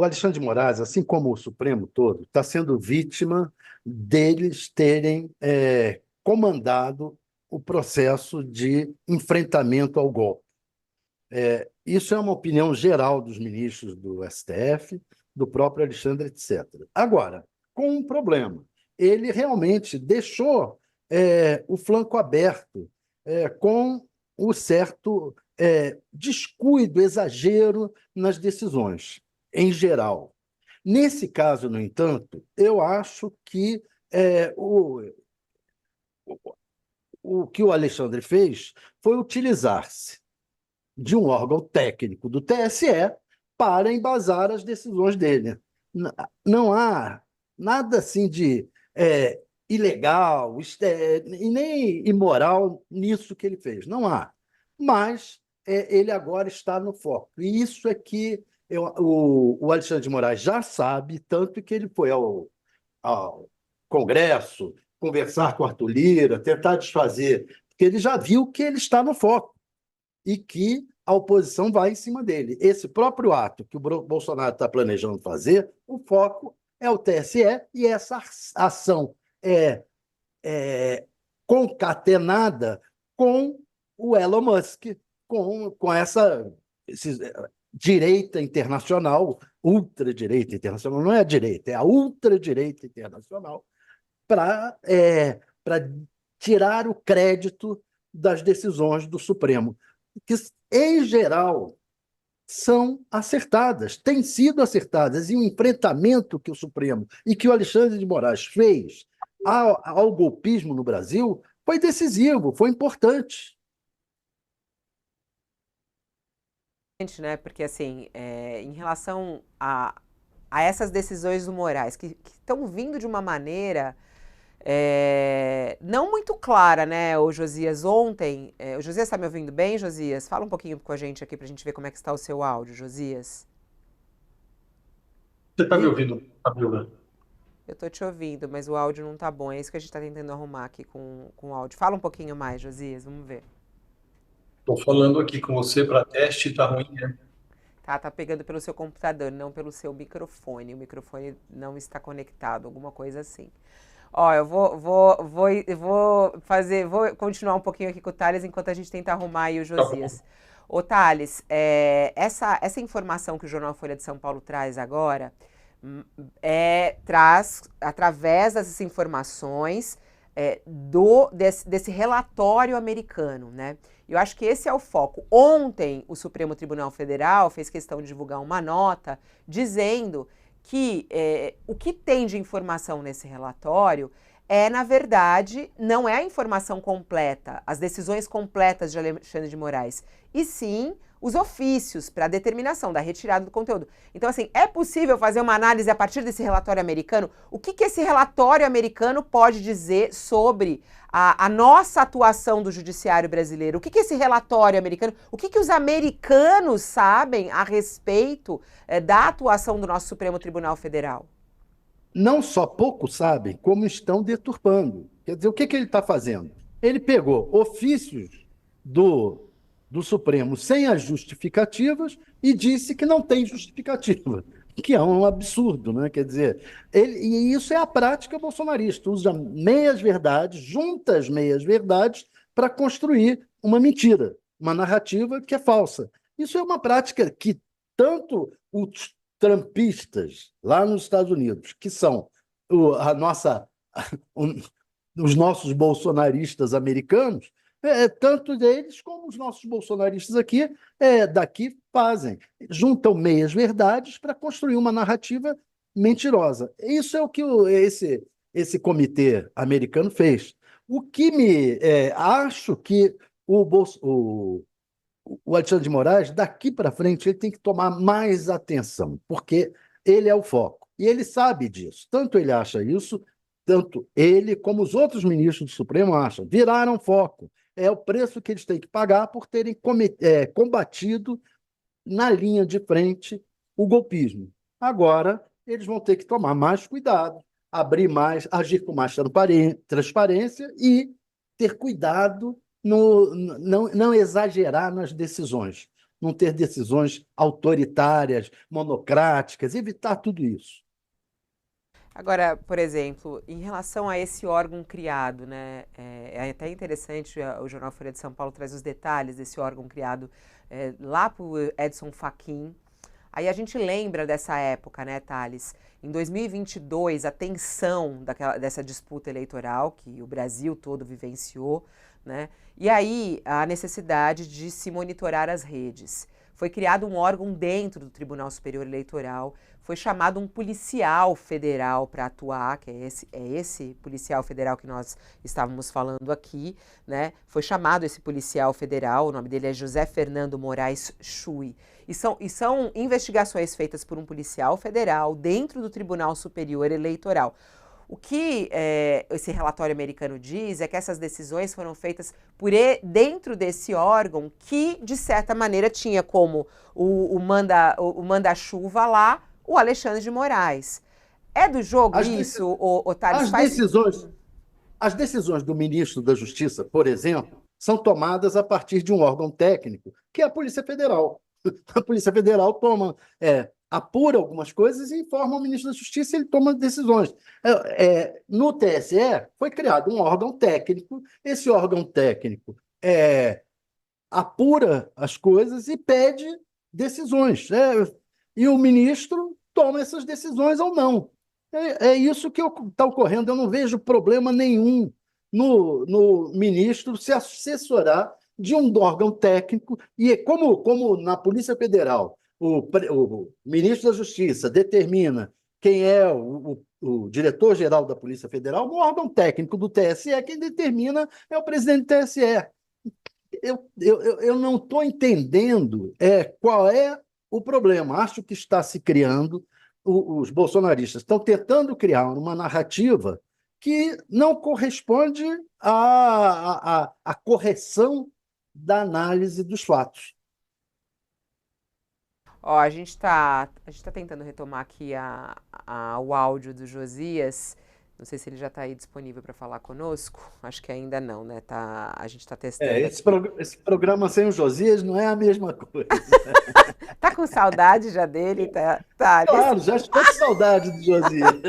o Alexandre de Moraes, assim como o Supremo todo, está sendo vítima deles terem comandado o processo de enfrentamento ao golpe. Isso é uma opinião geral dos ministros do STF, do próprio Alexandre, etc. Agora, com um problema, ele realmente deixou o flanco aberto com o certo descuido, exagero nas decisões, em geral. Nesse caso, no entanto, eu acho que o que o Alexandre fez foi utilizar-se de um órgão técnico do TSE para embasar as decisões dele. Não há nada assim de ilegal e nem imoral nisso que ele fez. Não há. Mas ele agora está no foco. E isso é que o Alexandre de Moraes já sabe, tanto que ele foi ao Congresso conversar com Arthur Lira, tentar desfazer, porque ele já viu que ele está no foco e que a oposição vai em cima dele. Esse próprio ato que o Bolsonaro está planejando fazer, o foco é o TSE e essa ação é concatenada com o Elon Musk, com essa direita internacional, ultradireita internacional, não é a direita, é a ultradireita internacional, para tirar o crédito das decisões do Supremo, que, em geral, são acertadas, têm sido acertadas, e o enfrentamento que o Supremo e que o Alexandre de Moraes fez ao golpismo no Brasil foi decisivo, foi importante. Né? Porque, assim, em relação a essas decisões do Moraes, que estão vindo de uma maneira não muito clara, né, o Josias? Ontem, o Josias está me ouvindo bem, Josias? Fala um pouquinho com a gente aqui para a gente ver como é que está o seu áudio, Josias. Você está me E ouvindo, Fabiola? Eu tô te ouvindo, mas o áudio não tá bom. É isso que a gente está tentando arrumar aqui com o áudio. Fala um pouquinho mais, Josias, vamos ver. Estou falando aqui com você para teste, tá ruim, né? Tá pegando pelo seu computador, não pelo seu microfone. O microfone não está conectado, alguma coisa assim. Ó, vou continuar um pouquinho aqui com o Thales enquanto a gente tenta arrumar aí o Tá bom. Josias. Ô, Thales, essa informação que o Jornal Folha de São Paulo traz agora, traz, através dessas informações, desse relatório americano, né? Eu acho que esse é o foco. Ontem, o Supremo Tribunal Federal fez questão de divulgar uma nota dizendo que o que tem de informação nesse relatório na verdade, não é a informação completa, as decisões completas de Alexandre de Moraes, e sim os ofícios para a determinação da retirada do conteúdo. Então, assim, é possível fazer uma análise a partir desse relatório americano? O que esse relatório americano pode dizer sobre a nossa atuação do judiciário brasileiro? O que esse relatório americano, o que os americanos sabem a respeito da atuação do nosso Supremo Tribunal Federal? não só pouco sabem, como estão deturpando. Quer dizer, o que ele está fazendo? Ele pegou ofícios do Supremo sem as justificativas e disse que não tem justificativa, que é um absurdo, né? Quer dizer, e isso é a prática bolsonarista, usa meias-verdades, junta as meias-verdades para construir uma mentira, uma narrativa que é falsa. Isso é uma prática que tanto os trumpistas lá nos Estados Unidos, que são a nossa, os nossos bolsonaristas americanos, tanto deles como os nossos bolsonaristas daqui fazem. Juntam meias-verdades para construir uma narrativa mentirosa. Isso é o que esse comitê americano fez. O que acho que o Alexandre de Moraes, daqui para frente, ele tem que tomar mais atenção, porque ele é o foco. E ele sabe disso. Tanto ele acha isso, tanto ele como os outros ministros do Supremo acham. Viraram foco. É o preço que eles têm que pagar por terem combatido na linha de frente o golpismo. Agora, eles vão ter que tomar mais cuidado, abrir mais, agir com mais transparência e ter cuidado não exagerar nas decisões. não ter decisões autoritárias, monocráticas, evitar tudo isso. Agora, por exemplo, em relação a esse órgão criado, né, é até interessante, o jornal Folha de São Paulo traz os detalhes desse órgão criado lá por Edson Fachin. Aí a gente lembra dessa época, né, Thales? Em 2022, a tensão dessa disputa eleitoral que o Brasil todo vivenciou, né? E aí a necessidade de se monitorar as redes. Foi criado um órgão dentro do Tribunal Superior Eleitoral, foi chamado um policial federal para atuar, que é esse policial federal que nós estávamos falando aqui, né? Foi chamado esse policial federal, o nome dele é José Fernando Moraes Chui. E são investigações feitas por um policial federal dentro do Tribunal Superior Eleitoral. O que esse relatório americano diz é que essas decisões foram feitas dentro desse órgão que, de certa maneira, tinha como o manda-chuva lá o Alexandre de Moraes. É do jogo As, isso, Thales? as decisões, as decisões do ministro da Justiça, por exemplo, são tomadas a partir de um órgão técnico, que é a Polícia Federal. A Polícia Federal apura algumas coisas e informa o ministro da Justiça e ele toma decisões. No TSE foi criado um órgão técnico, esse órgão técnico apura as coisas e pede decisões, e o ministro toma essas decisões ou não. É isso que está ocorrendo. Eu não vejo problema nenhum no ministro se assessorar de um órgão técnico, e como na Polícia Federal o ministro da Justiça determina quem é o diretor-geral da Polícia Federal, no órgão técnico do TSE, quem determina é o presidente do TSE. Eu não estou entendendo qual é o problema. Acho que está se criando, os bolsonaristas estão tentando criar uma narrativa que não corresponde à correção da análise dos fatos. Ó, a gente tá tentando retomar aqui o áudio do Josias. Não sei se ele já está aí disponível para falar conosco. Acho que ainda não, né? A gente está testando Esse aqui. esse programa sem o Josias não é a mesma coisa. Tá com saudade já dele, Thales? Claro, já estou com saudade do Josias.